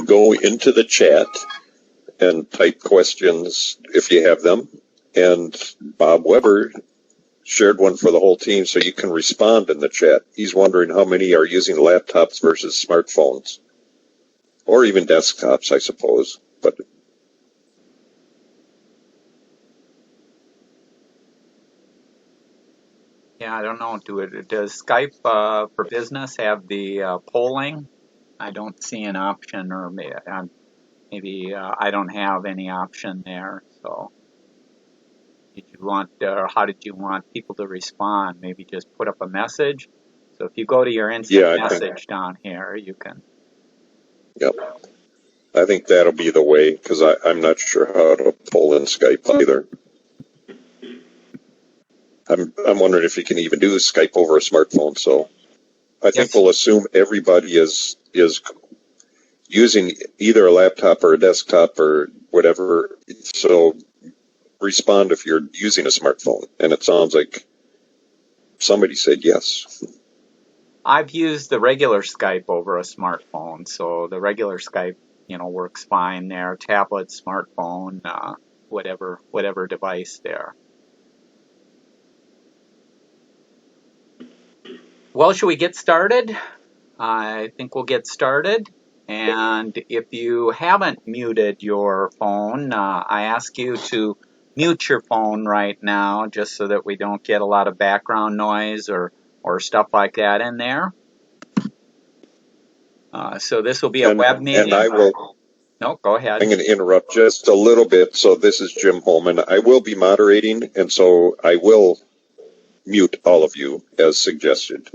go into the chat and type questions if you have them. And Bob Weber shared one for the whole team, so you can respond in the chat. He's wondering how many are using laptops versus smartphones, or even desktops, I suppose. But yeah, I don't know. Does Skype for Business have the polling? I don't see an option, or maybe I don't have any option there. So, did you want, how did you want people to respond? Maybe just put up a message. So if you go to your instant message down here, you can. Yep. I think that'll be the way, because I'm not sure how to pull in Skype either. I'm wondering if you can even do Skype over a smartphone. So I think we'll assume everybody is using either a laptop or a desktop or whatever. So respond if you're using a smartphone. And it sounds like somebody said yes. I've used the regular Skype over a smartphone, so the regular Skype, works fine there. Tablet, smartphone, whatever device there. Well, should we get started? I think we'll get started. And if you haven't muted your phone, I ask you to mute your phone right now, just so that we don't get a lot of background noise or stuff like that in there. So this will be a web meeting. And I will. No, go ahead. I'm going to interrupt just a little bit. So this is Jim Holman. I will be moderating, and so I will mute all of you as suggested.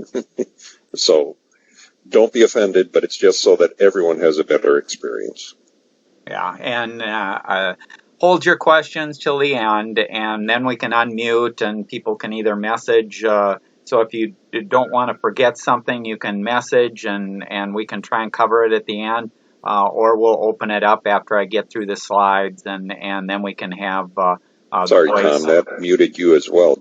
So don't be offended, but it's just so that everyone has a better experience. Yeah, and hold your questions till the end, and then we can unmute, and people can either message. So if you don't want to forget something, you can message, and we can try and cover it at the end, or we'll open it up after I get through the slides, and then we can have. Sorry, Tom, that muted you as well.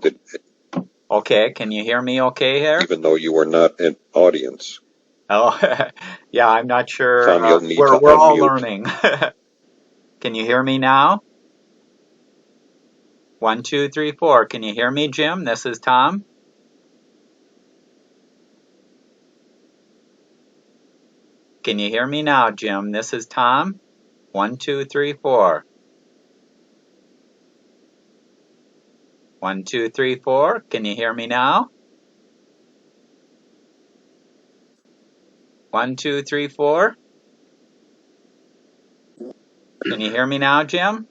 Okay, can you hear me okay here? Even though you were not an audience. Oh, yeah, I'm not sure. Tom, you'll need we're all learning. Can you hear me now? 1, 2, 3, 4. Can you hear me, Jim? This is Tom. Can you hear me now, Jim? This is Tom. 1, 2, 3, 4. 1, 2, 3, 4. Can you hear me now? 1, 2, 3, 4. Can you hear me now, Jim?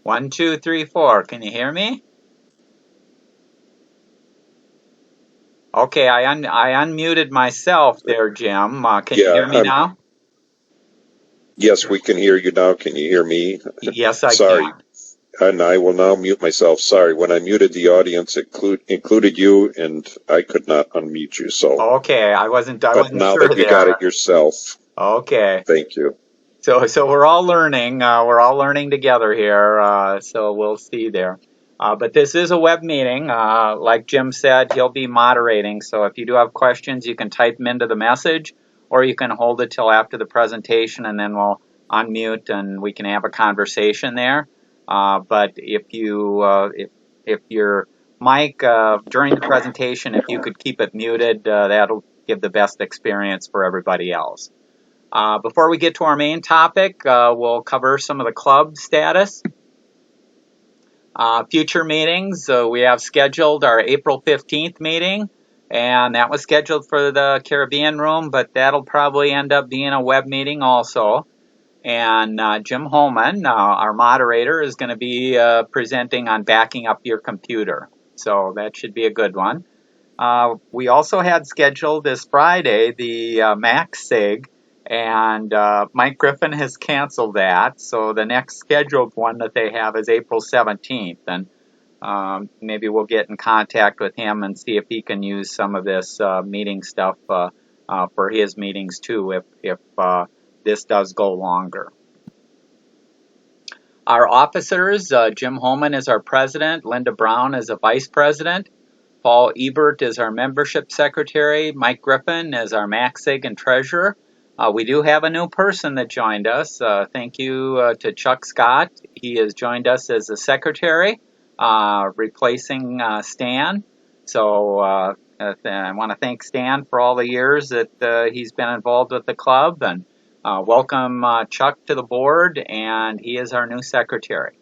One, two, three, four. Can you hear me? Okay, I unmuted myself there, Jim. Can you hear me now? Yes, we can hear you now. Can you hear me? Yes, I Sorry. can. And I will now mute myself. Sorry, when I muted the audience, it included you, and I could not unmute you. So okay, I wasn't now sure that you got it yourself. Okay. Thank you. So we're all learning. We're all learning together here. So we'll see there. But this is a web meeting. Like Jim said, he'll be moderating. So if you do have questions, you can type them into the message, or you can hold it till after the presentation, and then we'll unmute and we can have a conversation there. But if your mic during the presentation, if you could keep it muted, that'll give the best experience for everybody else. Before we get to our main topic, we'll cover some of the club status. Future meetings, we have scheduled our April 15th meeting, and that was scheduled for the Caribbean room, but that'll probably end up being a web meeting also. And Jim Holman, our moderator, is going to be presenting on backing up your computer. So that should be a good one. We also had scheduled this Friday the Max SIG, and Mike Griffin has canceled that. So the next scheduled one that they have is April 17th. And maybe we'll get in contact with him and see if he can use some of this meeting stuff for his meetings too, if this does go longer. Our officers, Jim Holman is our president, Linda Brown is a vice president. Paul Ebert is our membership secretary. Mike Griffin is our MaxSig and treasurer. We do have a new person that joined us. Thank you to Chuck Scott. He has joined us as a secretary, replacing Stan. So I want to thank Stan for all the years that he's been involved with the club, and welcome Chuck to the board, and he is our new secretary.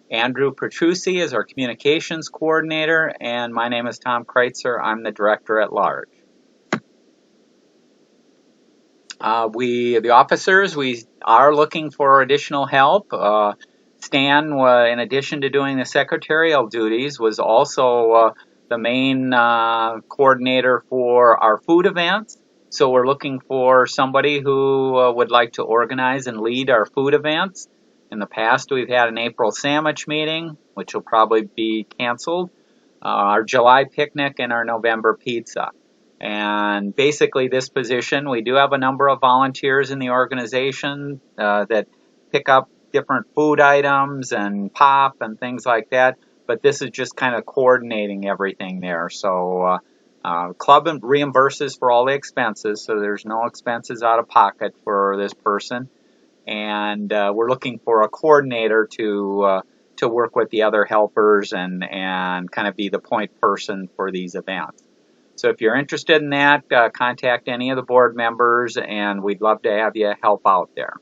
Andrew Petrucci is our communications coordinator, and my name is Tom Kreuzer. I'm the director at large. The officers, we are looking for additional help. Stan, in addition to doing the secretarial duties, was also the main coordinator for our food events. So we're looking for somebody who would like to organize and lead our food events. In the past, we've had an April sandwich meeting, which will probably be canceled, our July picnic, and our November pizza. And basically this position, we do have a number of volunteers in the organization that pick up different food items and pop and things like that, but this is just kind of coordinating everything there. So club reimburses for all the expenses, so there's no expenses out of pocket for this person. And we're looking for a coordinator to work with the other helpers and kind of be the point person for these events. So if you're interested in that, contact any of the board members, and we'd love to have you help out there.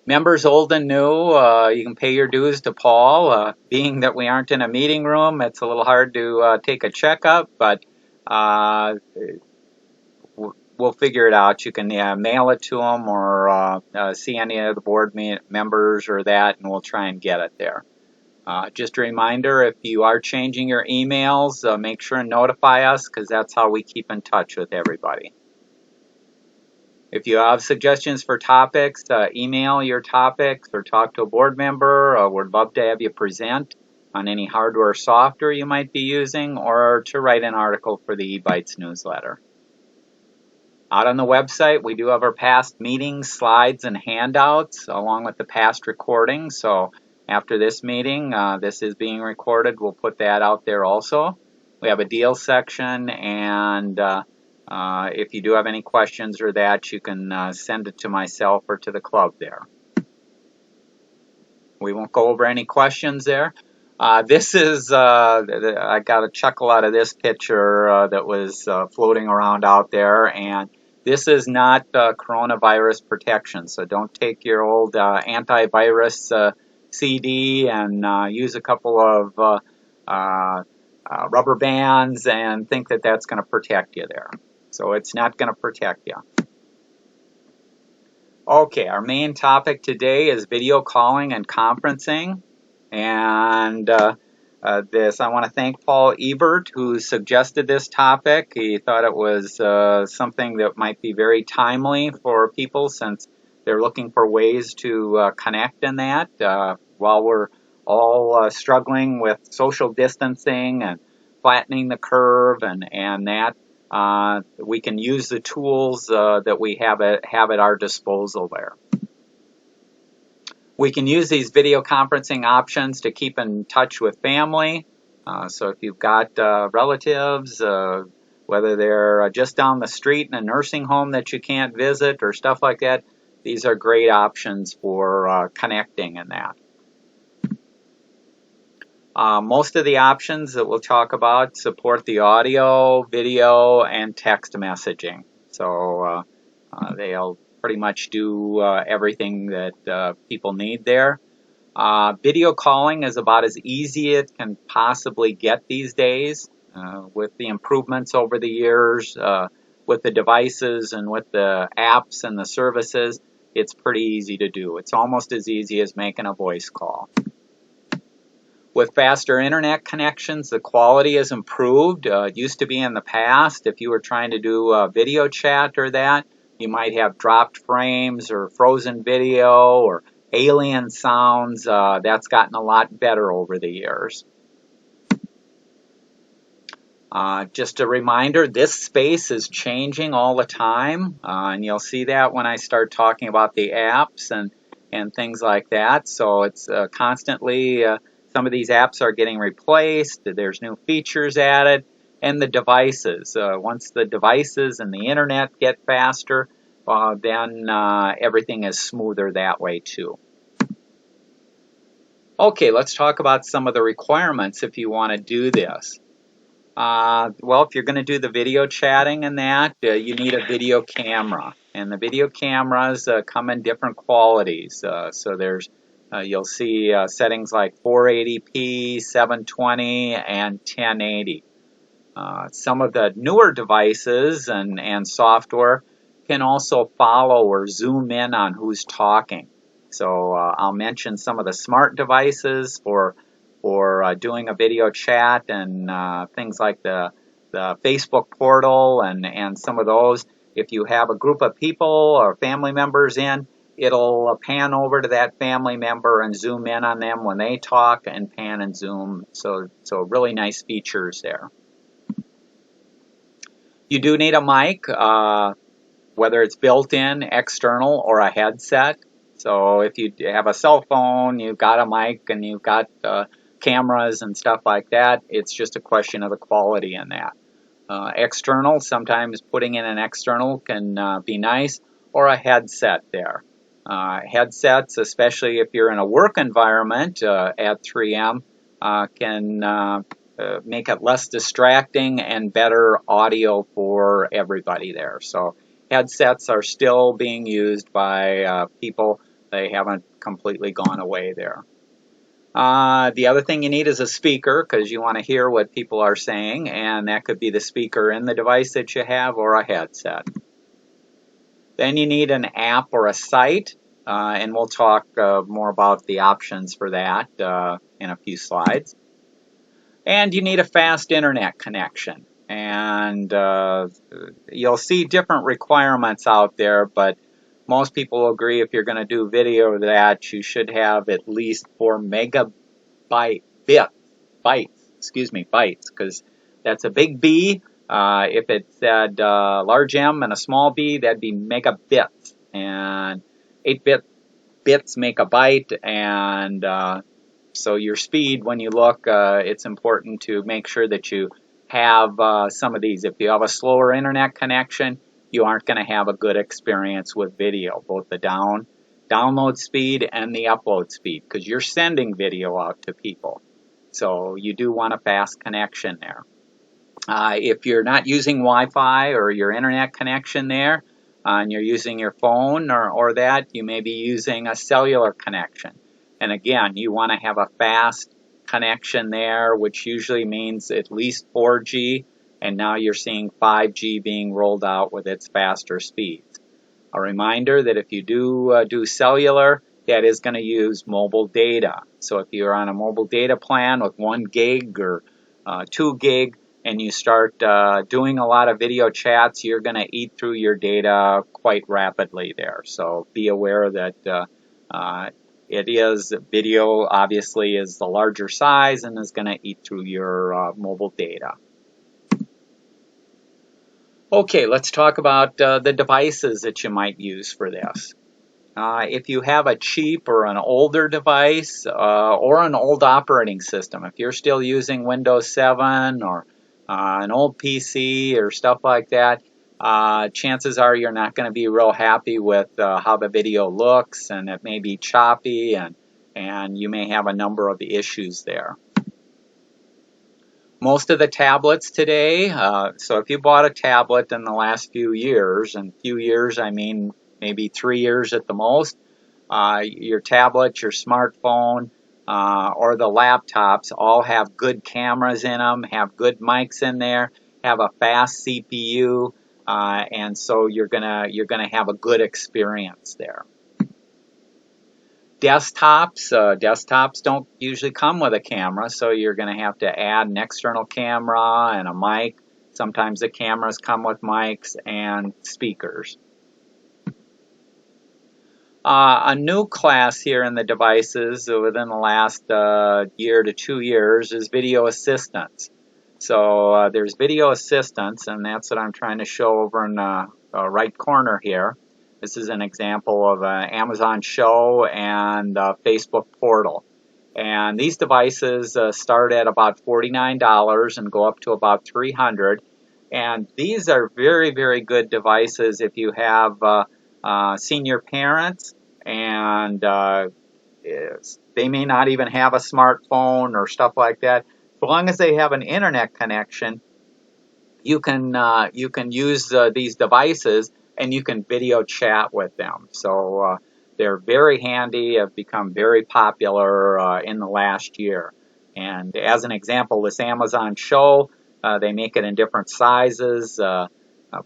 Members old and new, you can pay your dues to Paul. Being that we aren't in a meeting room, it's a little hard to take a checkup, but we'll figure it out. You can mail it to them or see any of the board members or that, and we'll try and get it there. Just a reminder, if you are changing your emails, make sure and notify us, because that's how we keep in touch with everybody. If you have suggestions for topics, email your topics or talk to a board member. We'd love to have you present on any hardware or software you might be using, or to write an article for the eBytes newsletter. Out on the website, we do have our past meetings, slides, and handouts, along with the past recordings. So after this meeting, this is being recorded. We'll put that out there also. We have a deal section, and if you do have any questions or that, you can send it to myself or to the club there. We won't go over any questions there. This is, I got a chuckle out of this picture that was floating around out there, and this is not coronavirus protection, so don't take your old antivirus CD and use a couple of rubber bands and think that that's going to protect you there. So it's not going to protect you. Okay, our main topic today is video calling and conferencing. And I want to thank Paul Ebert, who suggested this topic. He thought it was something that might be very timely for people, since they're looking for ways to connect in that while we're all struggling with social distancing and flattening the curve, and that we can use the tools that we have at our disposal there. We can use these video conferencing options to keep in touch with family. So if you've got relatives, whether they're just down the street in a nursing home that you can't visit or stuff like that, these are great options for connecting in that. Most of the options that we'll talk about support the audio, video, and text messaging. So they'll pretty much do everything that people need there. Video calling is about as easy as it can possibly get these days. With the improvements over the years, with the devices and with the apps and the services, it's pretty easy to do. It's almost as easy as making a voice call. With faster internet connections, the quality has improved. It used to be in the past, if you were trying to do a video chat or that, you might have dropped frames or frozen video or alien sounds. That's gotten a lot better over the years. Just a reminder, this space is changing all the time, and you'll see that when I start talking about the apps and things like that. So it's constantly some of these apps are getting replaced. There's new features added. And the devices. Once the devices and the internet get faster, then everything is smoother that way too. Okay, let's talk about some of the requirements if you want to do this. Well, if you're going to do the video chatting and that, you need a video camera. And the video cameras come in different qualities. So there's, you'll see settings like 480p, 720, and 1080. Some of the newer devices and software can also follow or zoom in on who's talking. So I'll mention some of the smart devices for doing a video chat and things like the Facebook portal and some of those. If you have a group of people or family members in, it'll pan over to that family member and zoom in on them when they talk and pan and zoom. So really nice features there. You do need a mic, whether it's built-in, external, or a headset. So if you have a cell phone, you've got a mic, and you've got cameras and stuff like that, it's just a question of the quality in that. External, sometimes putting in an external can be nice, or a headset there. Headsets, especially if you're in a work environment at 3M, can make it less distracting and better audio for everybody there. So headsets are still being used by people. They haven't completely gone away there. The other thing you need is a speaker, because you want to hear what people are saying, and that could be the speaker in the device that you have or a headset. Then you need an app or a site, and we'll talk more about the options for that in a few slides. And you need a fast internet connection. And you'll see different requirements out there, but most people will agree if you're going to do video that you should have at least 4 megabyte bytes, because that's a big B. If it said large M and a small b, that'd be megabits. And 8-bits make a byte, and so your speed, when you look, it's important to make sure that you have some of these. If you have a slower internet connection, you aren't going to have a good experience with video, both the download speed and the upload speed, because you're sending video out to people. So you do want a fast connection there. If you're not using Wi-Fi or your internet connection there, and you're using your phone or that, you may be using a cellular connection. And again, you want to have a fast connection there, which usually means at least 4G, and now you're seeing 5G being rolled out with its faster speeds. A reminder that if you do cellular, that is going to use mobile data. So if you're on a mobile data plan with 1 gig or 2 gig, and you start doing a lot of video chats, you're going to eat through your data quite rapidly there. So be aware that it is video, obviously, is the larger size and is going to eat through your mobile data. Okay, let's talk about the devices that you might use for this. If you have a cheap or an older device or an old operating system, if you're still using Windows 7 or an old PC or stuff like that, chances are you're not going to be real happy with how the video looks, and it may be choppy, and you may have a number of issues there. Most of the tablets today, so if you bought a tablet in the last few years, and few years I mean maybe 3 years at the most, your tablet, your smartphone, or the laptops all have good cameras in them, have good mics in there, have a fast CPU, and so you're gonna have a good experience there. Desktops don't usually come with a camera, so you're going to have to add an external camera and a mic. Sometimes the cameras come with mics and speakers. A new class here in the devices within the last year to 2 years is video assistants. So there's video assistants, and that's what I'm trying to show over in the right corner here. This is an example of an Amazon show and Facebook portal. And these devices start at about $49 and go up to about $300. And these are very, very good devices if you have senior parents and they may not even have a smartphone or stuff like that. As long as they have an internet connection, you can use these devices and you can video chat with them. So they're very handy, have become very popular in the last year. And as an example, this Amazon Show, they make it in different sizes.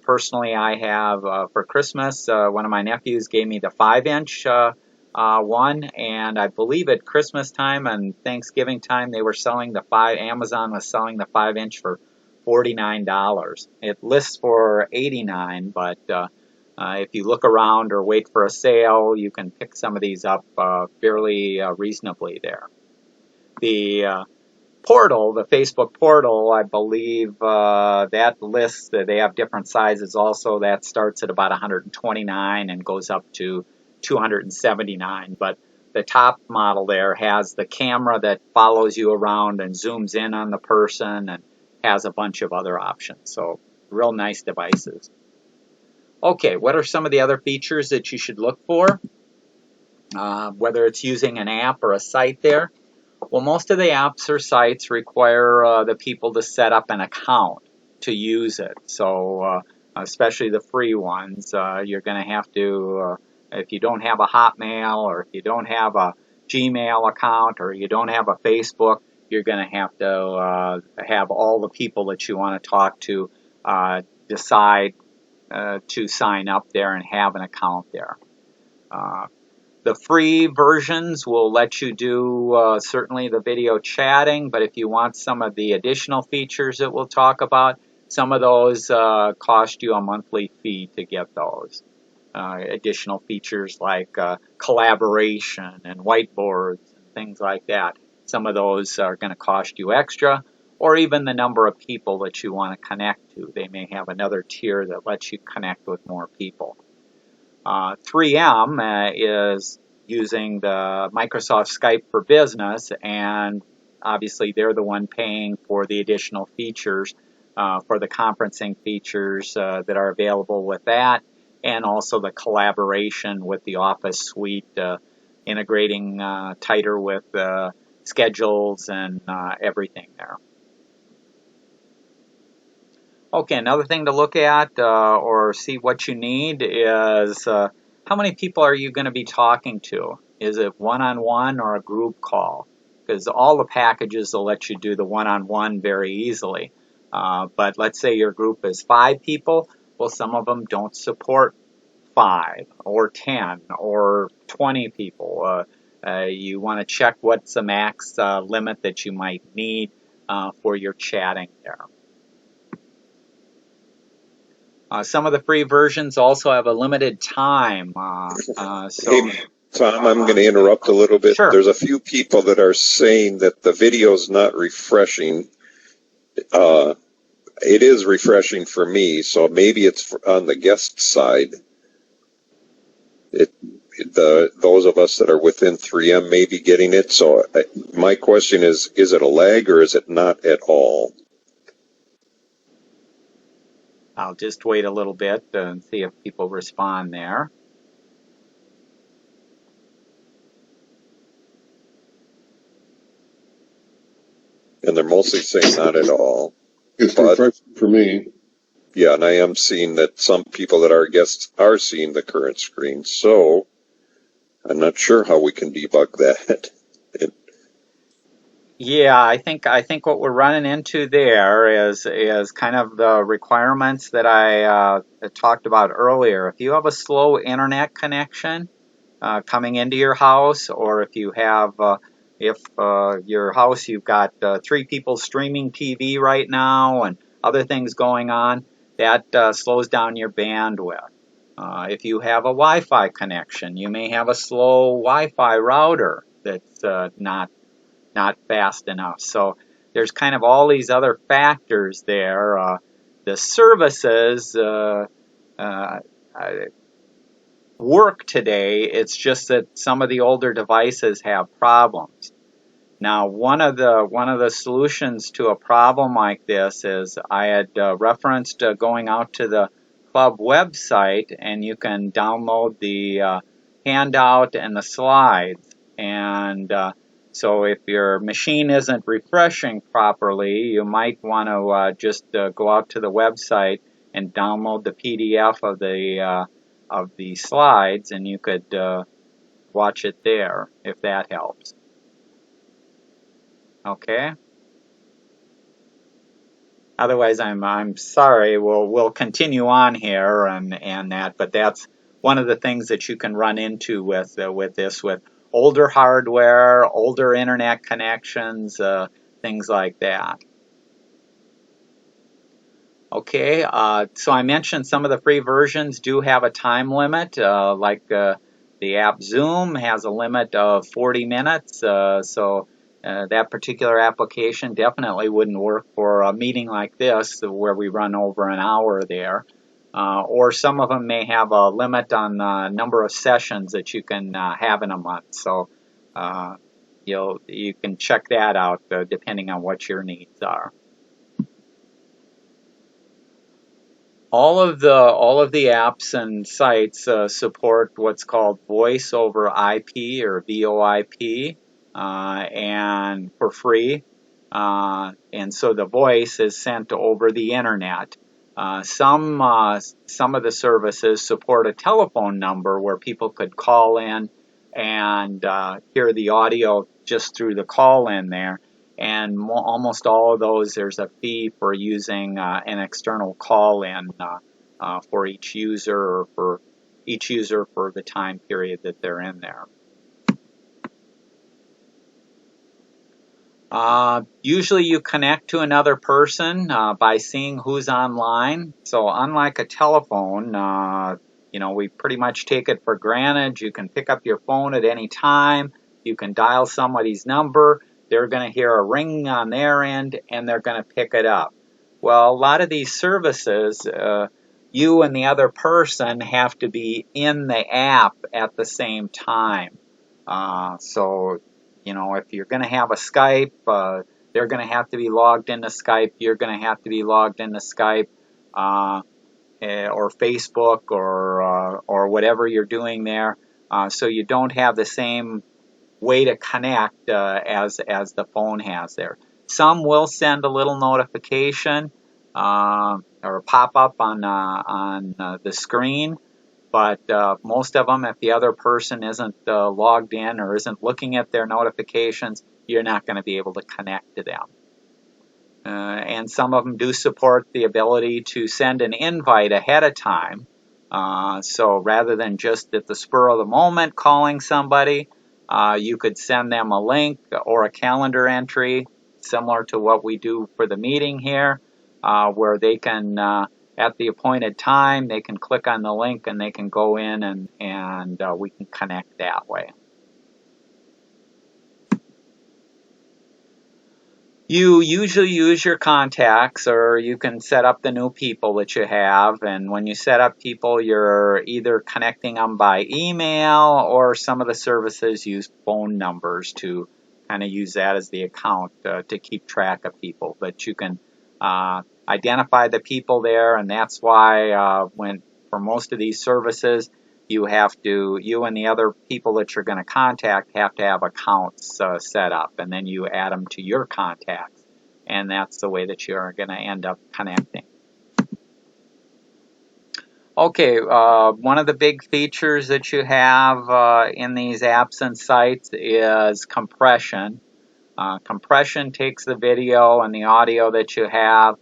Personally, I have for Christmas, one of my nephews gave me the 5-inch one, and I believe at Christmas time and Thanksgiving time they were selling Amazon was selling the 5-inch for $49. It lists for $89, but if you look around or wait for a sale, you can pick some of these up fairly reasonably there. The portal, the Facebook portal, I believe that lists that they have different sizes also. That starts at about 129 and goes up to 279. But the top model there has the camera that follows you around and zooms in on the person and has a bunch of other options. So real nice devices. Okay, what are some of the other features that you should look for? Whether it's using an app or a site there. Well, most of the apps or sites require the people to set up an account to use it. So especially the free ones, you're going to have to, if you don't have a Hotmail or if you don't have a Gmail account or you don't have a Facebook, you're going to have all the people that you want to talk to decide to sign up there and have an account there. The free versions will let you do certainly the video chatting, but if you want some of the additional features that we'll talk about, some of those cost you a monthly fee to get those. Additional features like collaboration and whiteboards and things like that. Some of those are going to cost you extra, or even the number of people that you want to connect to. They may have another tier that lets you connect with more people. 3M is using the Microsoft Skype for Business, and obviously they're the one paying for the additional features, for the conferencing features that are available with that, and also the collaboration with the Office suite, integrating tighter with schedules and everything there. Okay, another thing to look at or see what you need is how many people are you going to be talking to? Is it one-on-one or a group call? Because all the packages will let you do the one-on-one very easily. But let's say your group is 5 people. Well, some of them don't support 5 or 10 or 20 people. You want to check what's the max limit that you might need for your chatting there. Some of the free versions also have a limited time. Hey, Tom, I'm going to interrupt a little bit. Sure. There's a few people that are saying that the video's not refreshing. It is refreshing for me, so maybe it's on the guest side. Those of us that are within 3M may be getting it. So my question is it a lag or is it not at all? I'll just wait a little bit and see if people respond there. And they're mostly saying not at all. It's refreshing for me. Yeah, and I am seeing that some people that are guests are seeing the current screen. So I'm not sure how we can debug that. Yeah, I think what we're running into there is kind of the requirements that I talked about earlier. If you have a slow internet connection coming into your house, or if you have your house you've got 3 people streaming TV right now and other things going on, that slows down your bandwidth. If you have a Wi-Fi connection, you may have a slow Wi-Fi router that's not fast enough. So there's kind of all these other factors there. The services work today. It's just that some of the older devices have problems. Now, one of the solutions to a problem like this is I had referenced going out to the club website, and you can download the handout and the slides. And so if your machine isn't refreshing properly, you might want to just go out to the website and download the PDF of the slides, and you could watch it there if that helps. Okay. Otherwise, I'm sorry. We'll continue on here and that, but that's one of the things that you can run into with older hardware, older internet connections, things like that. Okay. So I mentioned some of the free versions do have a time limit, like the app Zoom has a limit of 40 minutes. That particular application definitely wouldn't work for a meeting like this where we run over an hour there. Or some of them may have a limit on the number of sessions that you can have in a month. So you can check that out depending on what your needs are. All of the apps and sites support what's called voice over IP or VoIP, and for free. And so the voice is sent over the internet. Some of the services support a telephone number where people could call in and hear the audio just through the call in there. And almost all of those, there's a fee for using an external call-in for each user, or for each user for the time period that they're in there. Usually you connect to another person by seeing who's online. So unlike a telephone, we pretty much take it for granted. You can pick up your phone at any time. You can dial somebody's number. They're going to hear a ring on their end, and they're going to pick it up. Well, a lot of these services, you and the other person have to be in the app at the same time. If you're going to have a Skype, they're going to have to be logged into Skype. You're going to have to be logged into Skype, or Facebook, or whatever you're doing there. So you don't have the same way to connect as the phone has there. Some will send a little notification or pop up on the screen, but most of them, if the other person isn't logged in or isn't looking at their notifications, you're not going to be able to connect to them. And some of them do support the ability to send an invite ahead of time. So rather than just at the spur of the moment calling somebody, you could send them a link or a calendar entry, similar to what we do for the meeting here, where they can, at the appointed time, they can click on the link and they can go in and we can connect that way. You usually use your contacts, or you can set up the new people that you have. And when you set up people, you're either connecting them by email, or some of the services use phone numbers to kind of use that as the account to keep track of people. But you can identify the people there, and that's why for most of these services, you and the other people that you're going to contact have to have accounts set up, and then you add them to your contacts, and that's the way that you're going to end up connecting. Okay, one of the big features that you have in these apps and sites is compression. Compression takes the video and the audio that you have,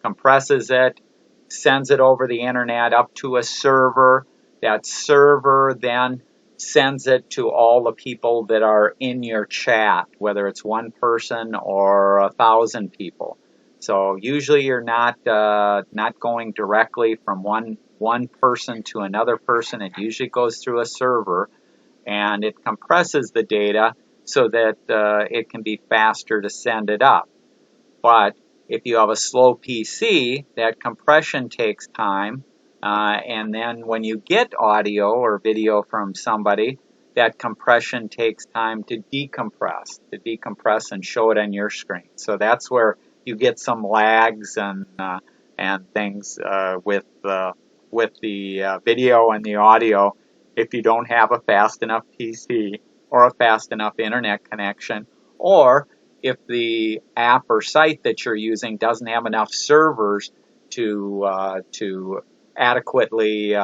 compresses it, sends it over the internet up to a server. That server then sends it to all the people that are in your chat, whether it's one person or 1,000 people. So usually you're not going directly from one person to another person. It usually goes through a server, and it compresses the data so that it can be faster to send it up. But if you have a slow PC, that compression takes time. And then when you get audio or video from somebody, that compression takes time to decompress and show it on your screen. So that's where you get some lags and things with the video and the audio if you don't have a fast enough PC or a fast enough internet connection, or if the app or site that you're using doesn't have enough servers to adequately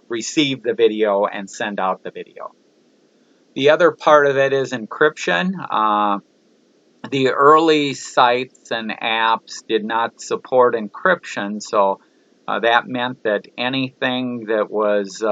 receive the video and send out the video. The other part of it is encryption. The early sites and apps did not support encryption, so that meant that anything that was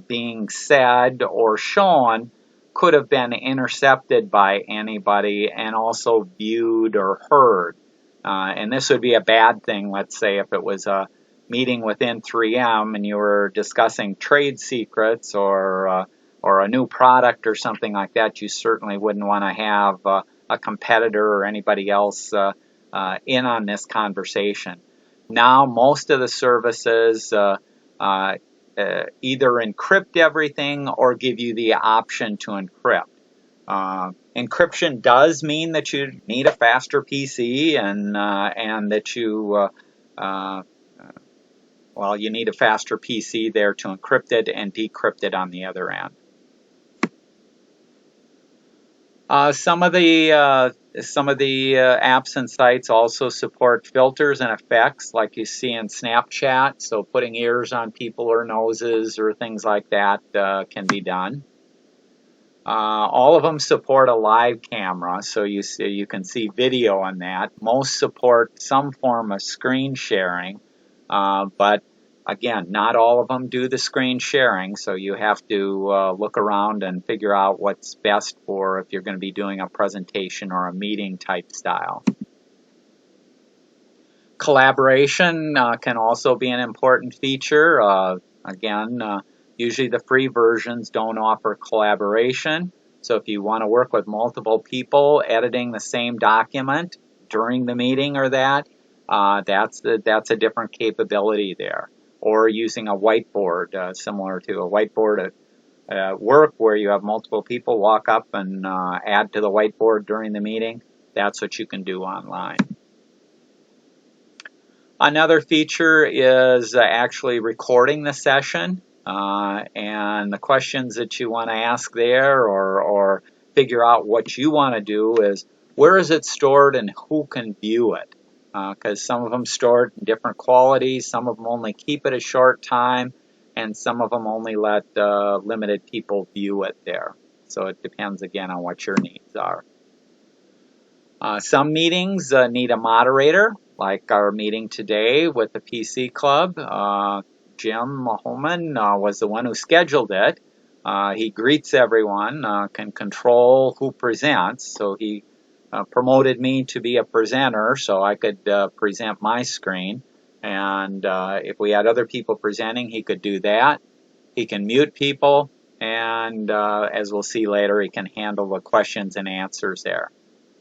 being said or shown could have been intercepted by anybody and also viewed or heard. And this would be a bad thing, let's say, if it was a meeting within 3M and you were discussing trade secrets or a new product or something like that. You certainly wouldn't want to have a competitor or anybody else in on this conversation. Now, most of the services either encrypt everything or give you the option to encrypt. Encryption does mean that you need a faster PC and that you you need a faster PC there to encrypt it and decrypt it on the other end. Some of the apps and sites also support filters and effects like you see in Snapchat, so putting ears on people or noses or things like that can be done. All of them support a live camera, so you can see video on that. Most support some form of screen sharing, but again, not all of them do the screen sharing, so you have to look around and figure out what's best for if you're going to be doing a presentation or a meeting type style. Collaboration can also be an important feature. Usually the free versions don't offer collaboration, so if you want to work with multiple people editing the same document during the meeting or that's a different capability there. Or using a whiteboard, similar to a whiteboard at work where you have multiple people walk up and add to the whiteboard during the meeting. That's what you can do online. Another feature is actually recording the session and the questions that you want to ask there or figure out what you want to do is where is it stored and who can view it. Because some of them store it in different qualities, some of them only keep it a short time, and some of them only let limited people view it there. So it depends again on what your needs are. Some meetings need a moderator, like our meeting today with the PC Club. Jim Mahoman was the one who scheduled it. He greets everyone, can control who presents, so he promoted me to be a presenter so I could present my screen. And if we had other people presenting, he could do that. He can mute people, and as we'll see later, he can handle the questions and answers there.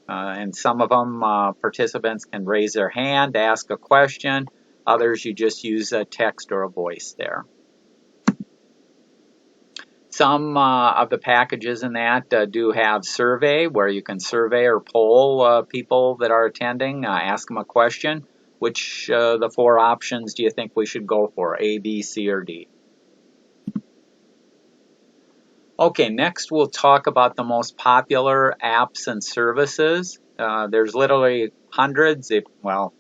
And some of them, participants can raise their hand to ask a question. Others, you just use a text or a voice there. Some of the packages in that do have survey, where you can survey or poll people that are attending, ask them a question. Which the 4 options do you think we should go for, A, B, C, or D? Okay, next we'll talk about the most popular apps and services. There's literally hundreds,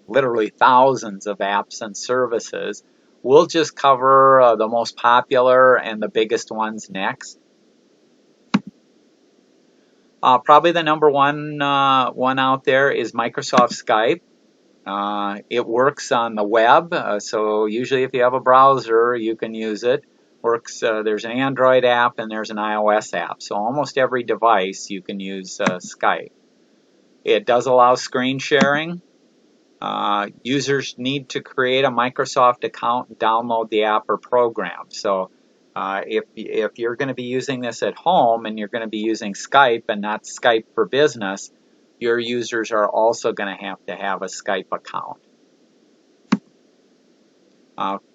literally thousands of apps and services. We'll just cover the most popular and the biggest ones next. Probably the number one out there is Microsoft Skype. It works on the web, so usually if you have a browser, you can use it. There's an Android app and there's an iOS app, so almost every device you can use Skype. It does allow screen sharing. Users need to create a Microsoft account and download the app or program. So if you're going to be using this at home and you're going to be using Skype and not Skype for Business, your users are also going to have a Skype account.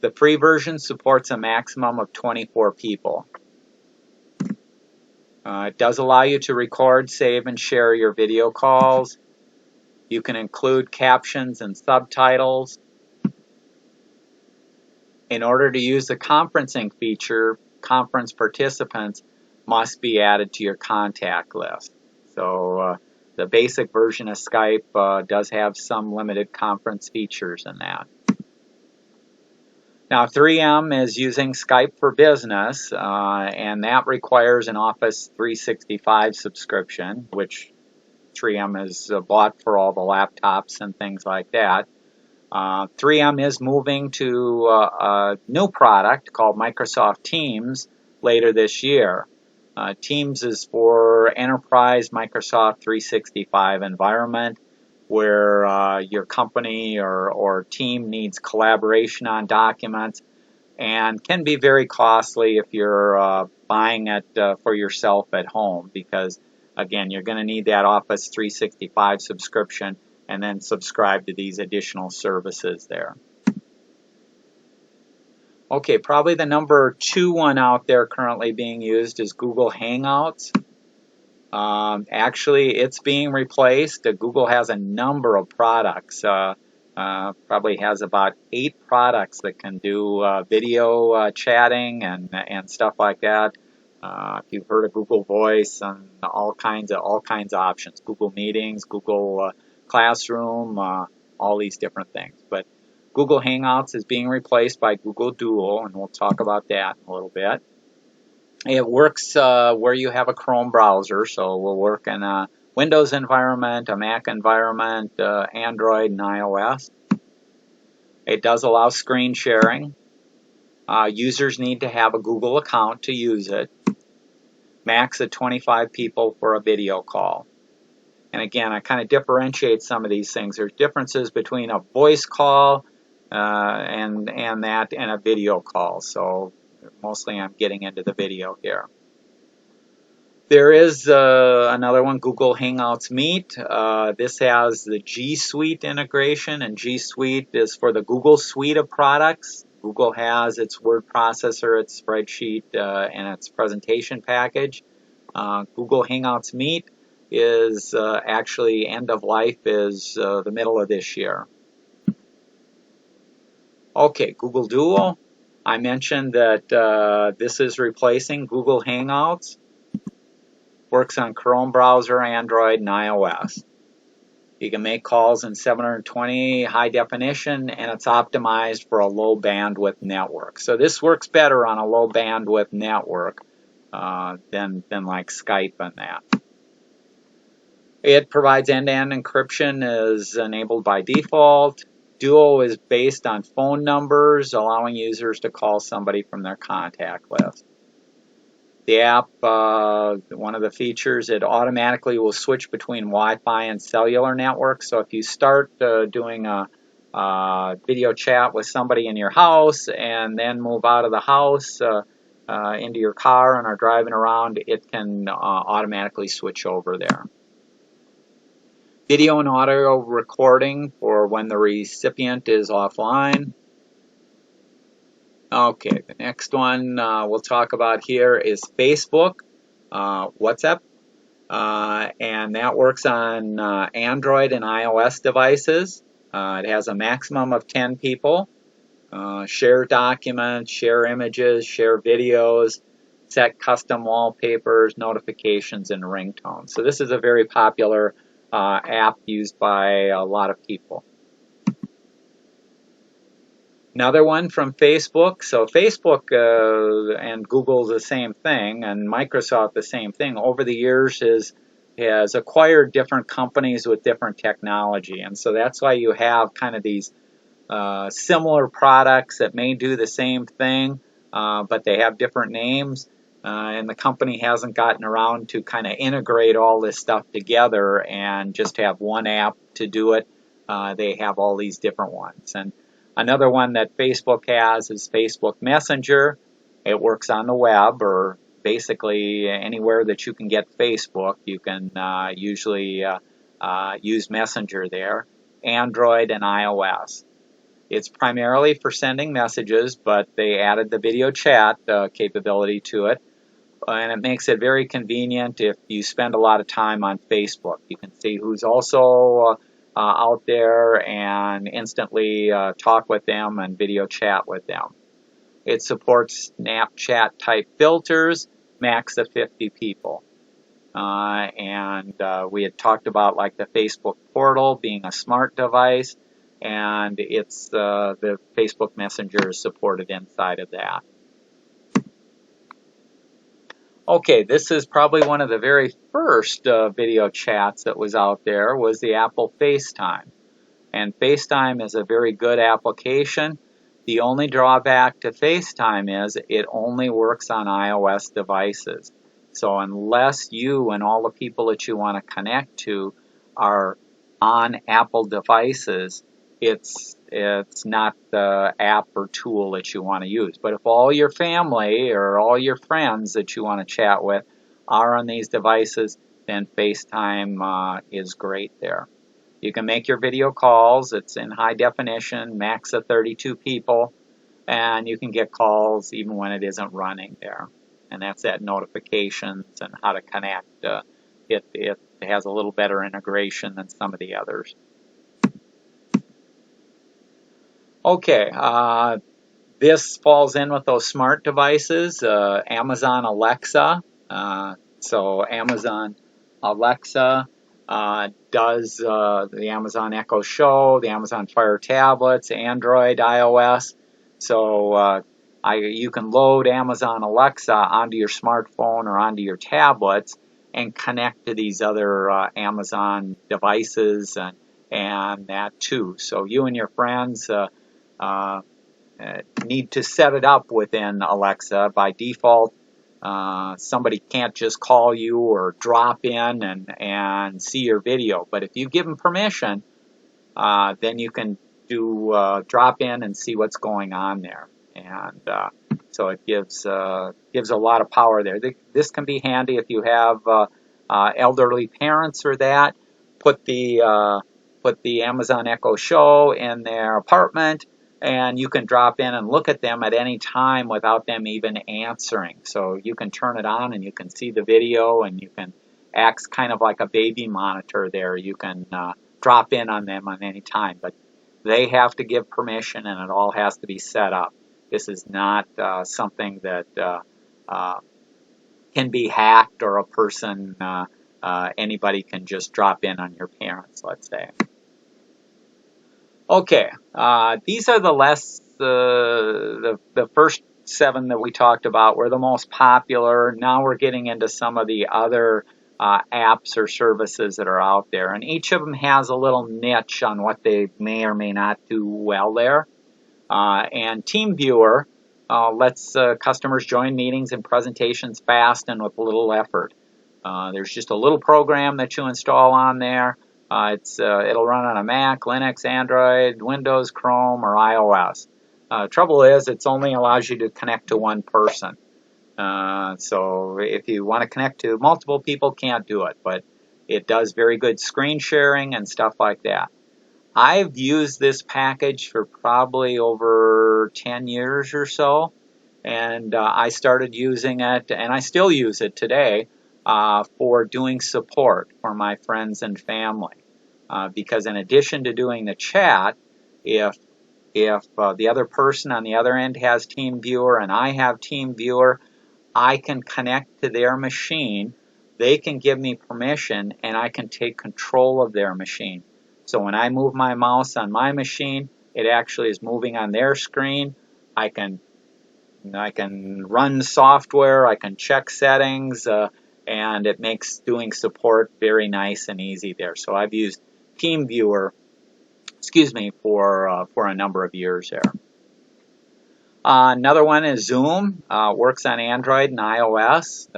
The free version supports a maximum of 24 people. It does allow you to record, save, and share your video calls. You can include captions and subtitles. In order to use the conferencing feature, conference participants must be added to your contact list. So the basic version of Skype does have some limited conference features in that. Now 3M is using Skype for Business, and that requires an Office 365 subscription, which 3M has bought for all the laptops and things like that. 3M is moving to a new product called Microsoft Teams later this year. Teams is for enterprise Microsoft 365 environment where your company or team needs collaboration on documents and can be very costly if you're buying it for yourself at home because, again, you're going to need that Office 365 subscription and then subscribe to these additional services there. Okay, probably the number 2 one out there currently being used is Google Hangouts. Actually, it's being replaced. Google has a number of products. Probably has about 8 products that can do video chatting and stuff like that. If you've heard of Google Voice and all kinds of options, Google Meetings, Google Classroom, all these different things. But Google Hangouts is being replaced by Google Duo, and we'll talk about that in a little bit. It works where you have a Chrome browser, so it will work in a Windows environment, a Mac environment, Android, and iOS. It does allow screen sharing. Users need to have a Google account to use it. Max of 25 people for a video call. And again, I kind of differentiate some of these things. There's differences between a voice call and a video call. So mostly I'm getting into the video here. There is another one, Google Hangouts Meet. This has the G Suite integration, and G Suite is for the Google suite of products. Google has its word processor, its spreadsheet, and its presentation package. Google Hangouts Meet is actually end of life is the middle of this year. Okay, Google Duo. I mentioned that this is replacing Google Hangouts. Works on Chrome browser, Android, and iOS. You can make calls in 720 high definition, and it's optimized for a low bandwidth network. So this works better on a low bandwidth network than like Skype and that. It provides end-to-end encryption, is enabled by default. Duo is based on phone numbers, allowing users to call somebody from their contact list. The app, one of the features, it automatically will switch between Wi-Fi and cellular networks. So if you start doing a video chat with somebody in your house and then move out of the house into your car and are driving around, it can automatically switch over there. Video and audio recording for when the recipient is offline. Okay, the next one we'll talk about here is Facebook, WhatsApp, and that works on Android and iOS devices. It has a maximum of 10 people. Share documents, share images, share videos, set custom wallpapers, notifications, and ringtones. So this is a very popular app used by a lot of people. Another one from Facebook. So Facebook and Google the same thing, and Microsoft the same thing. Over the years has acquired different companies with different technology, and so that's why you have kind of these similar products that may do the same thing, but they have different names, and the company hasn't gotten around to kind of integrate all this stuff together and just have one app to do it. They have all these different ones. And another one that Facebook has is Facebook Messenger. It works on the web, or basically anywhere that you can get Facebook, you can usually use Messenger there. Android and iOS. It's primarily for sending messages, but they added the video chat capability to it. and it makes it very convenient if you spend a lot of time on Facebook. You can see who's also out there and instantly talk with them and video chat with them. It supports Snapchat type filters, max of 50 people. And we had talked about like the Facebook portal being a smart device, and it's the Facebook Messenger is supported inside of that. Okay, this is probably one of the very first video chats that was out there, was the Apple FaceTime. And FaceTime is a very good application. The only drawback to FaceTime is it only works on iOS devices. So unless you and all the people that you want to connect to are on Apple devices, it's not the app or tool that you want to use. But if all your family or all your friends that you want to chat with are on these devices, then FaceTime is great there. You can make your video calls. It's in high definition, max of 32 people, and you can get calls even when it isn't running there. And that's at notifications and how to connect. It has a little better integration than some of the others. Okay, this falls in with those smart devices, Amazon Alexa. So Amazon Alexa does the Amazon Echo Show, the Amazon Fire tablets, Android, iOS. So you can load Amazon Alexa onto your smartphone or onto your tablets and connect to these other Amazon devices and that too. So you and your friends need to set it up within Alexa. By default, somebody can't just call you or drop in and see your video. But if you give them permission, then you can do drop in and see what's going on there. And so it gives a lot of power there. This can be handy if you have elderly parents or that. Put the Amazon Echo Show in their apartment, and you can drop in and look at them at any time without them even answering. So you can turn it on and you can see the video, and you can act kind of like a baby monitor there. You can drop in on them on any time, but they have to give permission, and it all has to be set up. This is not something that can be hacked, or a person, anybody can just drop in on your parents, let's say. Okay, these are the first 7 that we talked about were the most popular. Now we're getting into some of the other apps or services that are out there, and each of them has a little niche on what they may or may not do well there. And TeamViewer lets customers join meetings and presentations fast and with little effort. There's just a little program that you install on there. It'll run on a Mac, Linux, Android, Windows, Chrome, or iOS. Trouble is, it only allows you to connect to one person. So if you want to connect to multiple people, can't do it. But it does very good screen sharing and stuff like that. I've used this package for probably over 10 years or so. And I started using it, and I still use it today, for doing support for my friends and family. Because in addition to doing the chat, if the other person on the other end has TeamViewer and I have TeamViewer, I can connect to their machine, they can give me permission, and I can take control of their machine. So when I move my mouse on my machine, it actually is moving on their screen. I can run software, I can check settings, and it makes doing support very nice and easy there. So I've used TeamViewer, for a number of years there. Another one is Zoom. Works on Android and iOS.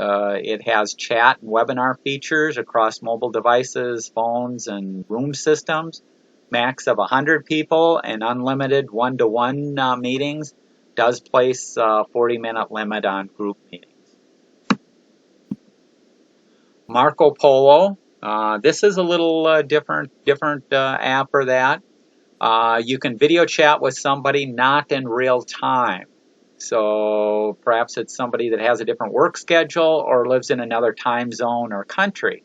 It has chat and webinar features across mobile devices, phones, and room systems. Max of 100 people and unlimited one-to-one meetings. Does place a 40-minute limit on group meetings. Marco Polo. This is a little different app for that. You can video chat with somebody not in real time. So perhaps it's somebody that has a different work schedule or lives in another time zone or country.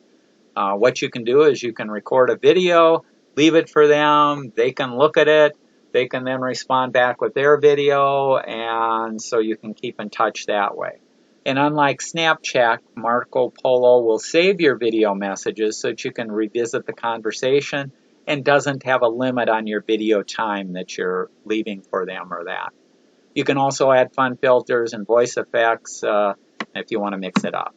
What you can do is you can record a video, leave it for them, they can look at it, they can then respond back with their video, and so you can keep in touch that way. And unlike Snapchat, Marco Polo will save your video messages so that you can revisit the conversation and doesn't have a limit on your video time that you're leaving for them or that. You can also add fun filters and voice effects if you want to mix it up.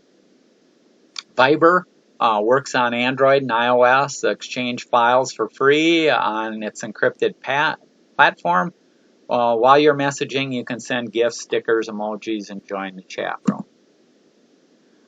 Viber works on Android and iOS, exchange files for free on its encrypted platform. While you're messaging, you can send GIFs, stickers, emojis, and join the chat room.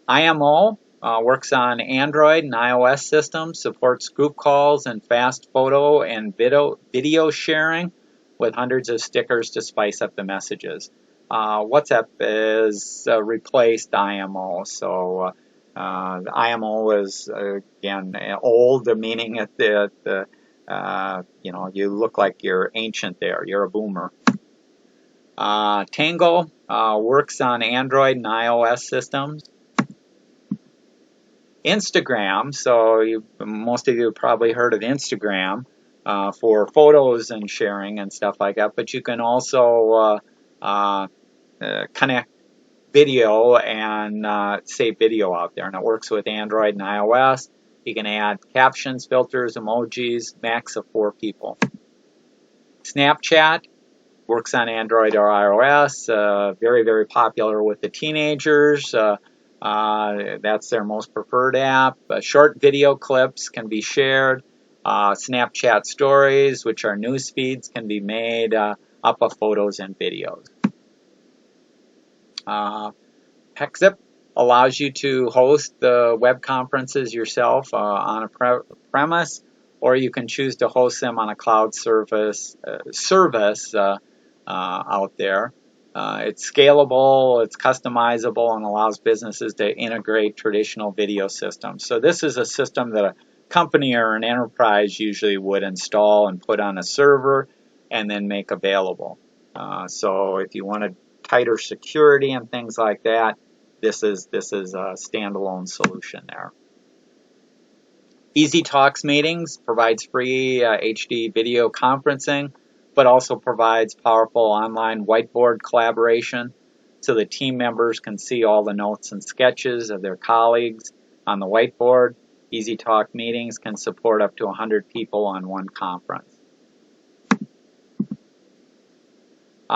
IMO works on Android and iOS systems, supports group calls and fast photo and video sharing with hundreds of stickers to spice up the messages. WhatsApp has replaced IMO, so IMO is, again, old, meaning that you look like you're ancient there. You're a boomer. Tango works on Android and iOS systems. Instagram, so most of you have probably heard of Instagram for photos and sharing and stuff like that, but you can also connect video and save video out there, and it works with Android and iOS. You can add captions, filters, emojis, max of 4 people. Snapchat works on Android or iOS, very, very popular with the teenagers. That's their most preferred app. Short video clips can be shared. Snapchat stories, which are news feeds, can be made up of photos and videos. Hexip allows you to host the web conferences yourself on a premise, or you can choose to host them on a cloud service out there. It's scalable, it's customizable, and allows businesses to integrate traditional video systems. So this is a system that a company or an enterprise usually would install and put on a server and then make available. So if you wanted tighter security and things like that, this is a standalone solution there. Easy Talks Meetings provides free HD video conferencing, but also provides powerful online whiteboard collaboration so that team members can see all the notes and sketches of their colleagues on the whiteboard. Easy Talk Meetings can support up to 100 people on one conference.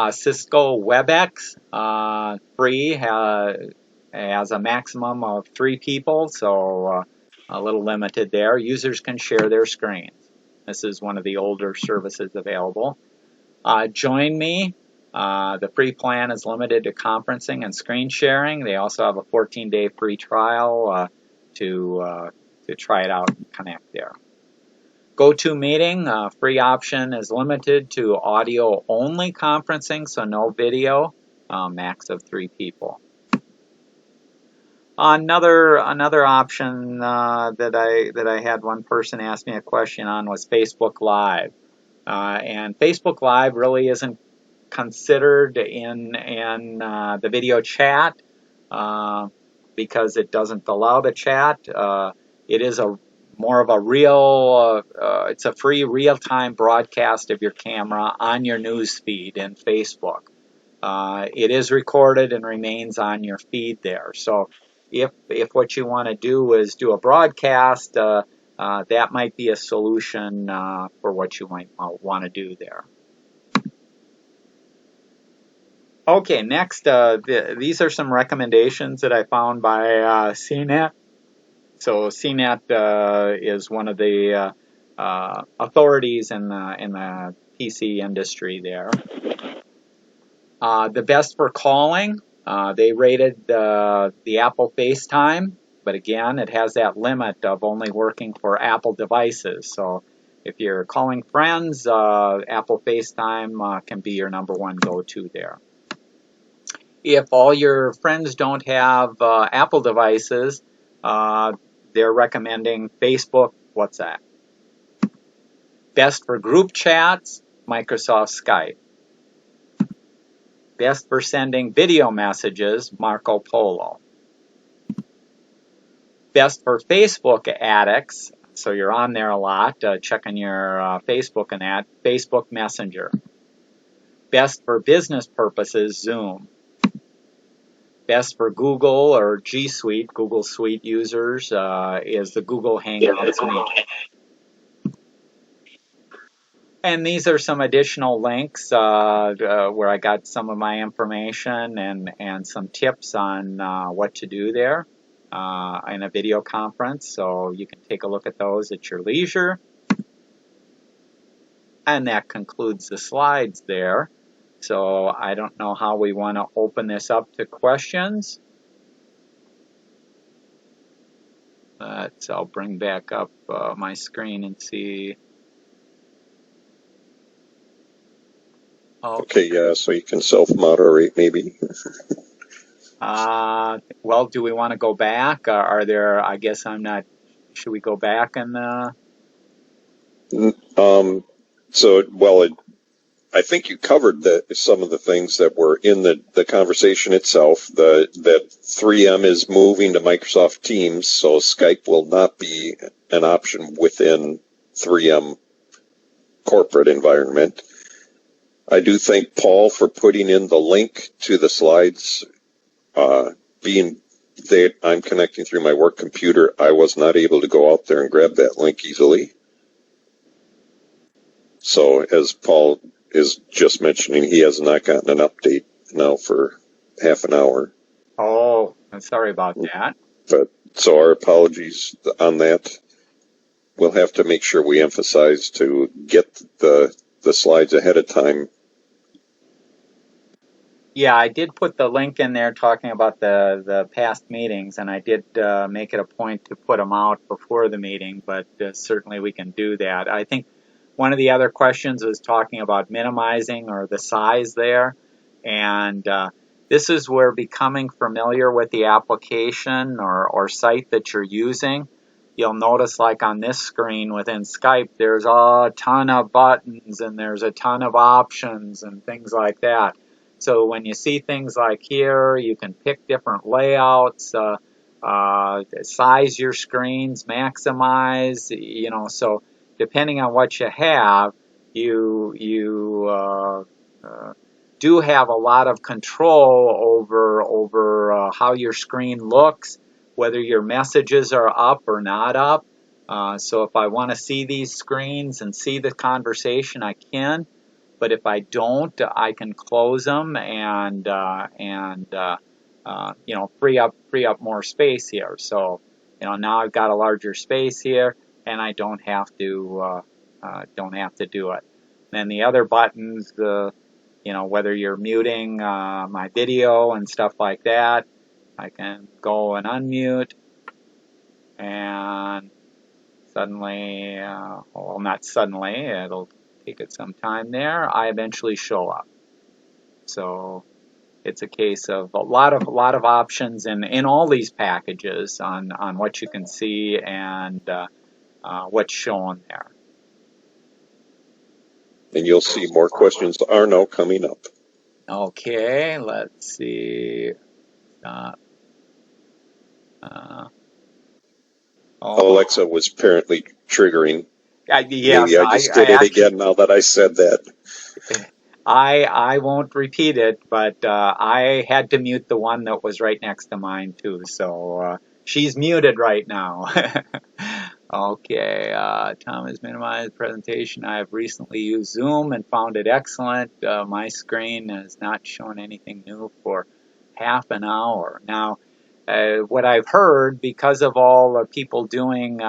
Cisco WebEx, free, has a maximum of 3 people, so a little limited there. Users can share their screens. This is one of the older services available. Join Me, the free plan is limited to conferencing and screen sharing. They also have a 14-day free trial to try it out and connect there. GoToMeeting, free option is limited to audio-only conferencing, so no video, max of 3 people. Another option that I had one person ask me a question on was Facebook Live, and Facebook Live really isn't considered in the video chat because it doesn't allow the chat. It is more of a real, it's a free real-time broadcast of your camera on your news feed in Facebook. It is recorded and remains on your feed there. So if what you want to do is do a broadcast, that might be a solution for what you might want to do there. Okay, next, these are some recommendations that I found by CNET. So CNET is one of the authorities in the PC industry there. The best for calling, they rated the Apple FaceTime, but again, it has that limit of only working for Apple devices. So if you're calling friends, Apple FaceTime can be your #1 go-to there. If all your friends don't have Apple devices, they're recommending Facebook WhatsApp. Best for group chats, Microsoft Skype. Best for sending video messages, Marco Polo. Best for Facebook addicts, so you're on there a lot, checking your Facebook and that, Facebook Messenger. Best for business purposes, Zoom. Best for Google or G Suite, Google Suite users, is the Google Hangouts meet. And these are some additional links where I got some of my information and some tips on what to do there in a video conference. So you can take a look at those at your leisure. And that concludes the slides there. So I don't know how we want to open this up to questions. I'll bring back up my screen and see. Okay, yeah, so you can self-moderate maybe. Well, do we want to go back? Are there, I guess I'm not, should we go back and... I think you covered some of the things that were in the conversation itself. That 3M is moving to Microsoft Teams, so Skype will not be an option within 3M corporate environment. I do thank Paul for putting in the link to the slides. Being that I'm connecting through my work computer, I was not able to go out there and grab that link easily. So as Paul is just mentioning, he has not gotten an update now for half an hour. Oh, I'm sorry about that. But so our apologies on that. We'll have to make sure we emphasize to get the slides ahead of time. Yeah, I did put the link in there talking about the past meetings, and I did make it a point to put them out before the meeting, but certainly we can do that. I think one of the other questions was talking about minimizing or the size there, and this is where becoming familiar with the application or site that you're using. You'll notice like on this screen within Skype, there's a ton of buttons and there's a ton of options and things like that. So when you see things like here, you can pick different layouts, size your screens, maximize, you know, so depending on what you have, you do have a lot of control over how your screen looks, whether your messages are up or not up. So if I want to see these screens and see the conversation, I can. But if I don't, I can close them and you know, free up more space here. So you know, now I've got a larger space here, and I don't have to do it. Then the other buttons, you know, whether you're muting my video and stuff like that, I can go and unmute, and suddenly, well, not suddenly, it'll take it some time there, I eventually show up. So it's a case of a lot of options in all these packages on what you can see and what's shown there. And you'll see more questions are now coming up. Okay, let's see. Alexa was apparently triggering. Yes, maybe I just did it again now that I said that. I won't repeat it, but I had to mute the one that was right next to mine too. So she's muted right now. Okay, Tom has minimized presentation. I have recently used Zoom and found it excellent. My screen has not shown anything new for half an hour. Now, what I've heard, because of all the people doing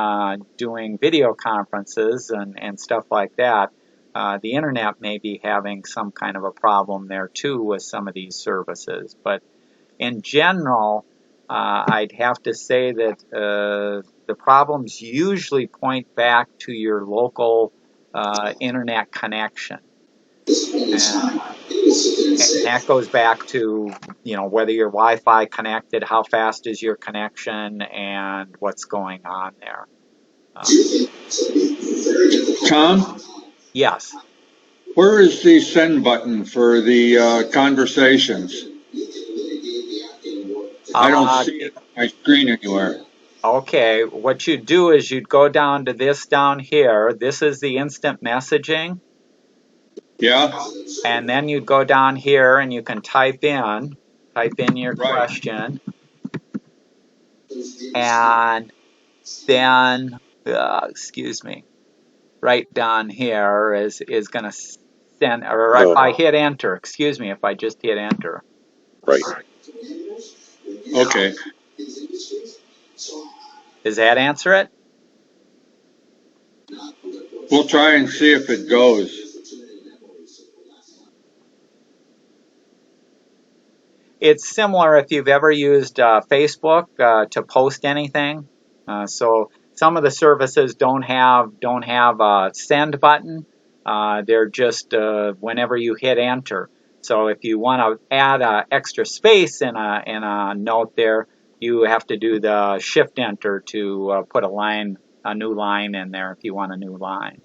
video conferences and stuff like that, the internet may be having some kind of a problem there too with some of these services. But in general, I'd have to say that the problems usually point back to your local internet connection. And that goes back to, you know, whether you're Wi-Fi connected, how fast is your connection, and what's going on there. Tom? Yes. Where is the send button for the conversations? I don't see it on my screen anywhere. Okay, what you'd do is you'd go down to this down here. This is the instant messaging. Yeah. And then you'd go down here and you can type in your question. And then, excuse me, right down here is going to send, or if I hit enter, excuse me, if I just hit enter. Right. Okay. Does that answer it? We'll try and see if it goes. It's similar if you've ever used Facebook to post anything. So some of the services don't have a send button. They're just whenever you hit enter. So if you want to add extra space in a note there, you have to do the shift enter to put a new line in there if you want a new line.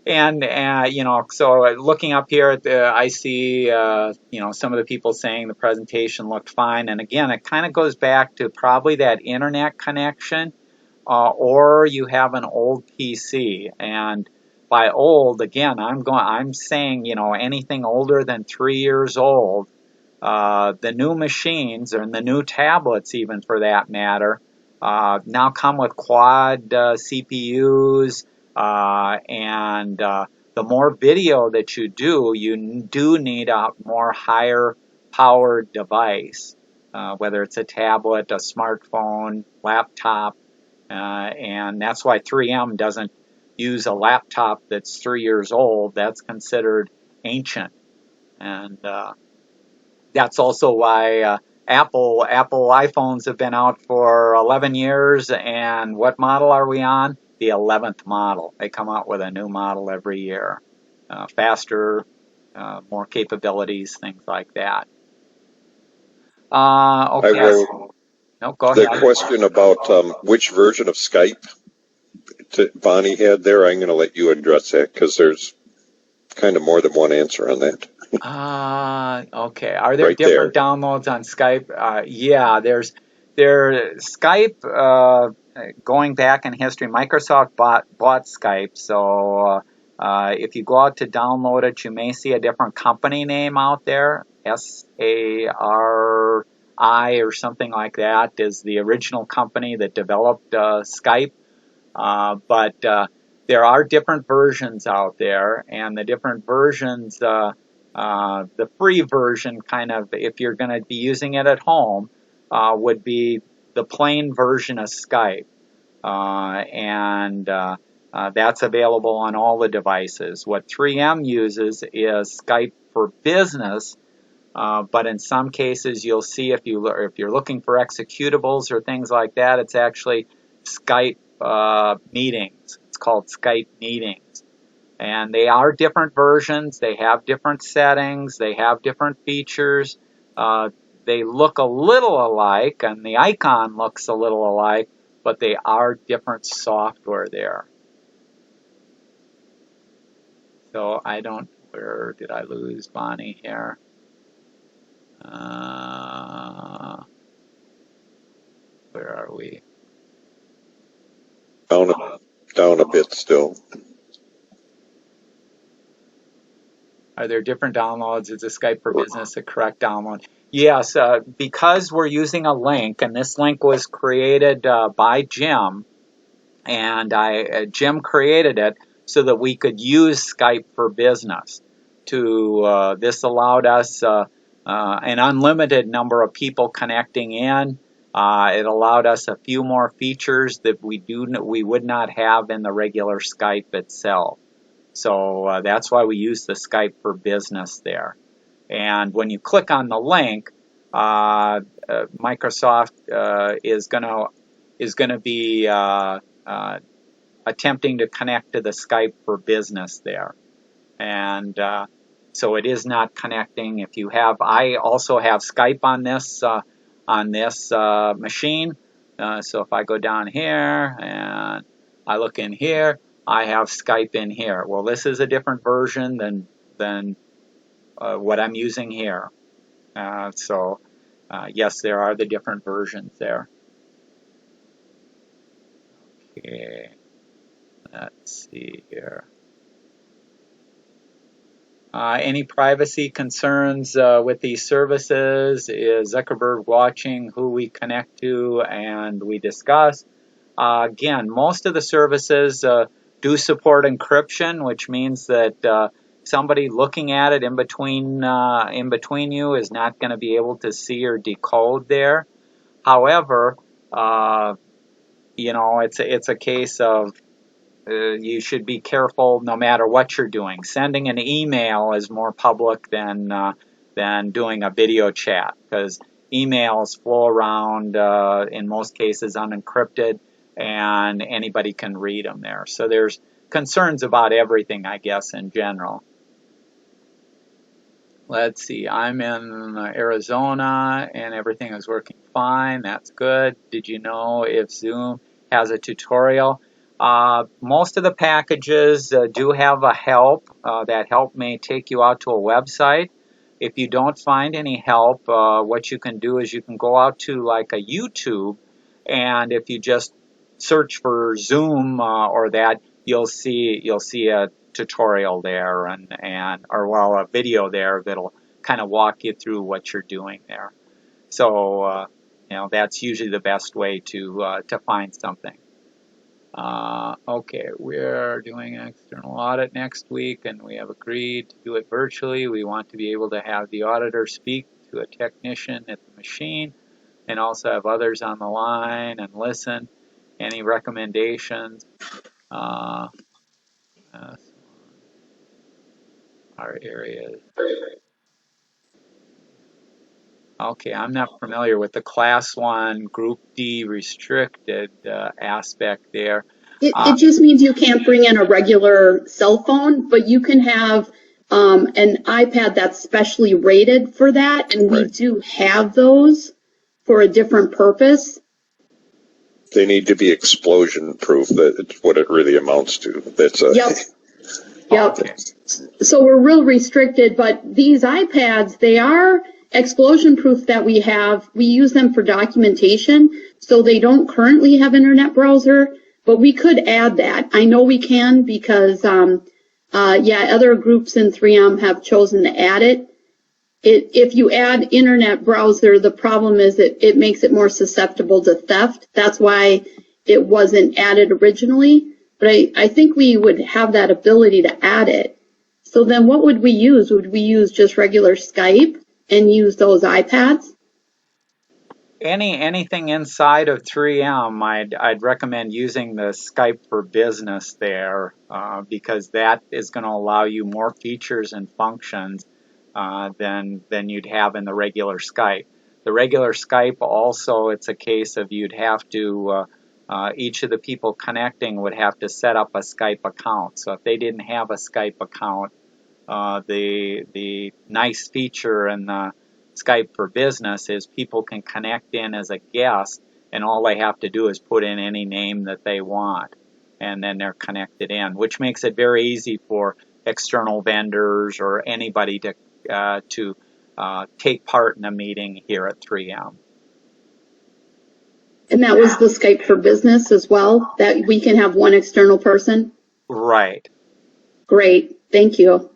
And, so looking up here, I see, some of the people saying the presentation looked fine. And again, it kind of goes back to probably that internet connection, or you have an old PC. And by old, again, I'm saying, anything older than 3 years old, the new machines and the new tablets, even for that matter, now come with quad CPUs. And the more video that you do need a more higher powered device, whether it's a tablet, a smartphone, laptop, and that's why 3M doesn't use a laptop that's 3 years old. That's considered ancient, and that's also why Apple iPhones have been out for 11 years, and what model are we on? The 11th model. They come out with a new model every year. Faster, more capabilities, things like that. Okay. No, go ahead. The question about which version of Skype Bonnie had there, I'm going to let you address that because there's kind of more than one answer on that. Okay. Are there different downloads on Skype? Yeah, there's Skype. Going back in history, Microsoft bought Skype, so if you go out to download it, you may see a different company name out there. SARI or something like that is the original company that developed Skype. But there are different versions out there, and the different versions, the free version, kind of, if you're going to be using it at home, would be the plain version of Skype, and that's available on all the devices. What 3M uses is Skype for Business, but in some cases you'll see if you're looking for executables or things like that, it's actually Skype Meetings. It's called Skype Meetings, and they are different versions. They have different settings. They have different features. They look a little alike, and the icon looks a little alike, but they are different software there. So where did I lose Bonnie here? Where are we? Down a bit still. Are there different downloads? Is the Skype for Business the correct download? Yes, because we're using a link, and this link was created by Jim, and Jim created it so that we could use Skype for Business. This allowed us an unlimited number of people connecting in. It allowed us a few more features that we would not have in the regular Skype itself. So that's why we use the Skype for Business there. And when you click on the link, Microsoft is going to be attempting to connect to the Skype for Business there, and so it is not connecting. I also have Skype on this machine. So if I go down here and I look in here, I have Skype in here. Well, this is a different version than what I'm using here. So yes, there are the different versions there. Okay, let's see here. Any privacy concerns with these services? Is Zuckerberg watching who we connect to and we discuss? Again, most of the services do support encryption, which means that somebody looking at it in between you is not going to be able to see or decode there. However, it's a case of you should be careful no matter what you're doing. Sending an email is more public than doing a video chat, because emails flow around in most cases unencrypted, and anybody can read them there. So there's concerns about everything, I guess, in general. Let's see, I'm in Arizona and everything is working fine. That's good. Did you know if Zoom has a tutorial? Most of the packages do have a help. That help may take you out to a website. If you don't find any help, what you can do is you can go out to like a YouTube, and if you just search for Zoom or that, you'll see a tutorial there and a video there that'll kind of walk you through what you're doing there. So that's usually the best way to find something. Okay, we're doing an external audit next week, and we have agreed to do it virtually. We want to be able to have the auditor speak to a technician at the machine and also have others on the line and listen. Any recommendations? Our areas. Okay, I'm not familiar with the Class 1 Group D restricted aspect there. It just means you can't bring in a regular cell phone, but you can have an iPad that's specially rated for that, and we do have those for a different purpose. They need to be explosion proof. That's what it really amounts to. That's Yep. Okay. So we're real restricted, but these iPads, they are explosion proof that we have. We use them for documentation, so they don't currently have internet browser, but we could add that. I know we can because, other groups in 3M have chosen to add it. If you add internet browser, the problem is that it makes it more susceptible to theft. That's why it wasn't added originally. But I think we would have that ability to add it. So then what would we use? Would we use just regular Skype and use those iPads? Anything inside of 3M, I'd recommend using the Skype for Business there because that is going to allow you more features and functions than you'd have in the regular Skype. The regular Skype also, it's a case of you'd have to each of the people connecting would have to set up a Skype account. So if they didn't have a Skype account, the nice feature in the Skype for Business is people can connect in as a guest, and all they have to do is put in any name that they want, and then they're connected in, which makes it very easy for external vendors or anybody to take part in a meeting here at 3M. And that was the Skype for Business as well, that we can have one external person? Right. Great. Thank you.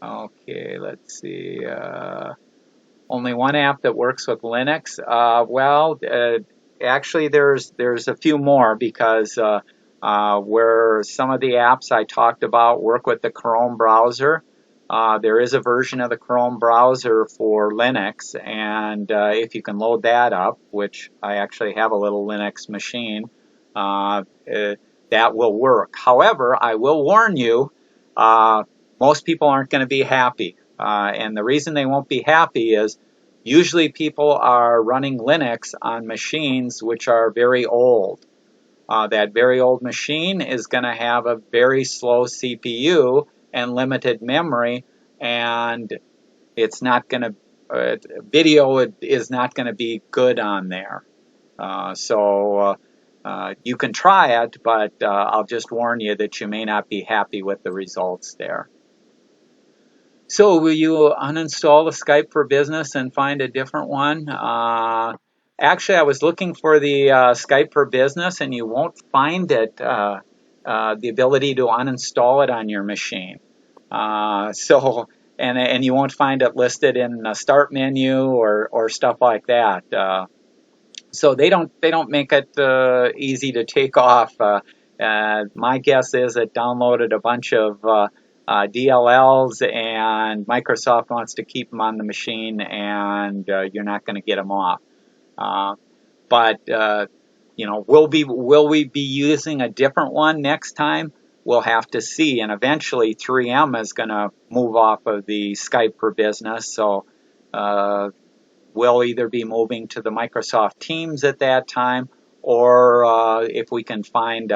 Okay, let's see. Only one app that works with Linux. Actually, there's a few more because where some of the apps I talked about work with the Chrome browser. There is a version of the Chrome browser for Linux, and if you can load that up, which I actually have a little Linux machine, that will work. However, I will warn you, most people aren't going to be happy. And the reason they won't be happy is usually people are running Linux on machines which are very old. That very old machine is going to have a very slow CPU and limited memory, and it's not going to video is not going to be good on there. So you can try it, but I'll just warn you that you may not be happy with the results there. So will you uninstall the Skype for Business and find a different one? Actually, I was looking for the Skype for Business, and you won't find it, the ability to uninstall it on your machine. And you won't find it listed in the start menu or stuff like that. So they don't make it easy to take off. My guess is it downloaded a bunch of DLLs, and Microsoft wants to keep them on the machine, and you're not going to get them off. But will we be using a different one next time? We'll have to see. And eventually 3M is going to move off of the Skype for Business. So we'll either be moving to the Microsoft Teams at that time, or if we can find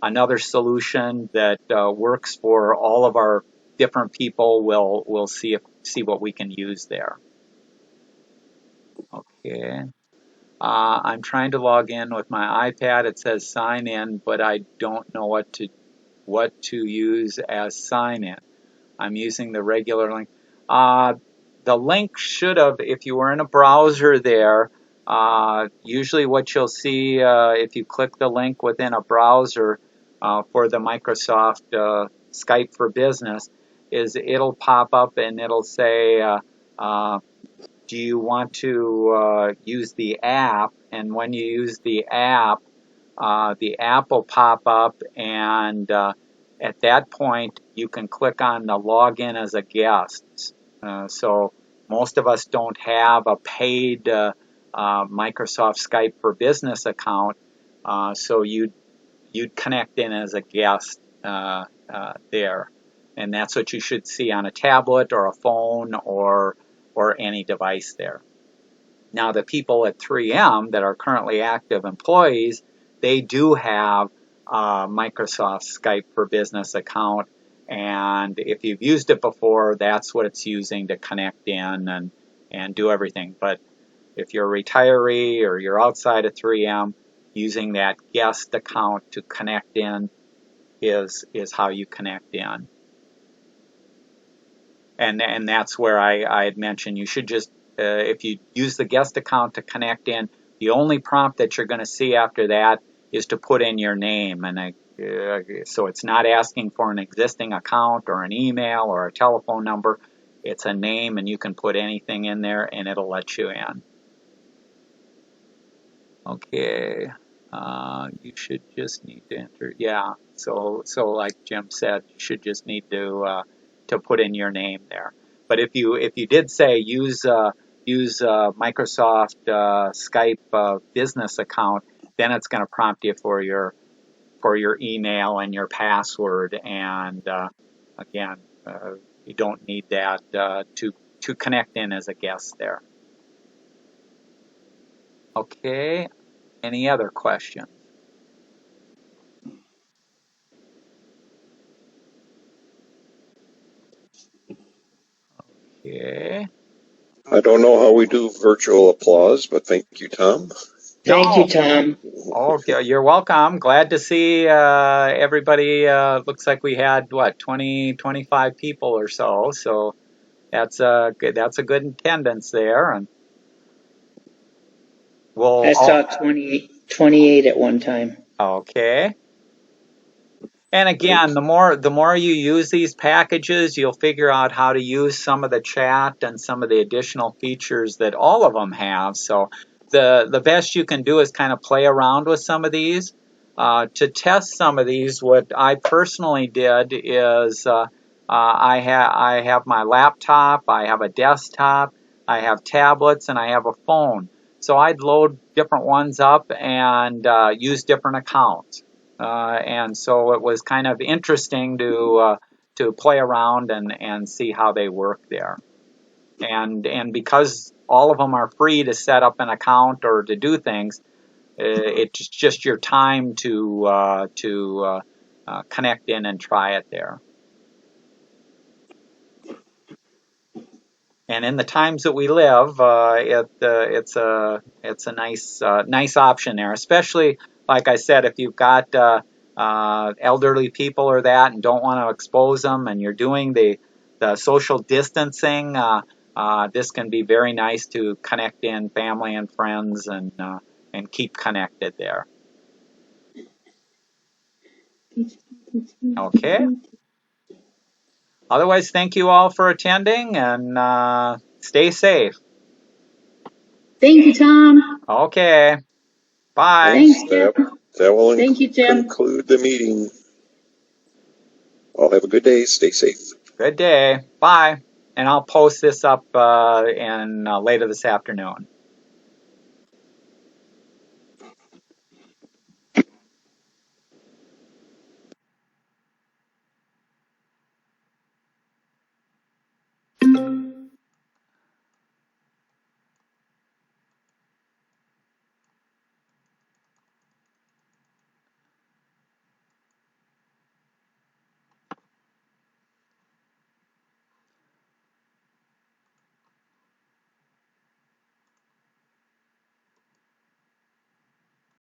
another solution that works for all of our different people, we'll see what we can use there. Okay. I'm trying to log in with my iPad. It says sign in, but I don't know what to use as sign in. I'm using the regular link. The link should have, if you were in a browser there, usually what you'll see if you click the link within a browser for the Microsoft Skype for Business is it'll pop up and it'll say, do you want to use the app? And when you use the app will pop up, and at that point you can click on the login as a guest. So most of us don't have a paid Microsoft Skype for Business account, so you'd connect in as a guest there, and that's what you should see on a tablet or a phone or any device there. Now, the people at 3M that are currently active employees, they do have a Microsoft Skype for Business account, and if you've used it before, that's what it's using to connect in and do everything. But if you're a retiree or you're outside of 3M, using that guest account to connect in is how you connect in. And that's where I had mentioned you should just, if you use the guest account to connect in, the only prompt that you're going to see after that is to put in your name. And so it's not asking for an existing account or an email or a telephone number. It's a name, and you can put anything in there, and it'll let you in. Okay, you should just need to enter. Yeah, so like Jim said, you should just need to put in your name there. But if you did say use Microsoft Skype business account, then it's going to prompt you for your email and your password. And again, you don't need that to connect in as a guest there. Okay. Any other questions? Okay. I don't know how we do virtual applause, but thank you, Tom. Thank you, Tom. Okay, you're welcome. Glad to see everybody. Looks like we had 20, 25 people or so. So that's a good attendance there. And I saw 28 at one time. Okay. And again, the more you use these packages, you'll figure out how to use some of the chat and some of the additional features that all of them have. So the best you can do is kind of play around with some of these. To test some of these, what I personally did is I have my laptop, I have a desktop, I have tablets, and I have a phone. So I'd load different ones up and use different accounts. And so it was kind of interesting to play around and see how they work there. And because all of them are free to set up an account or to do things, it's just your time to connect in and try it there. And in the times that we live, it's a nice option there, especially like I said, if you've got elderly people or that and don't want to expose them, and you're doing the social distancing. This can be very nice to connect in family and friends and keep connected there. Okay. Otherwise, thank you all for attending, and stay safe. Thank you, Tom. Okay. Bye. Thanks, Jim. That will Thank you, Jim. conclude the meeting. All have a good day. Stay safe. Good day. Bye. And I'll post this up later this afternoon.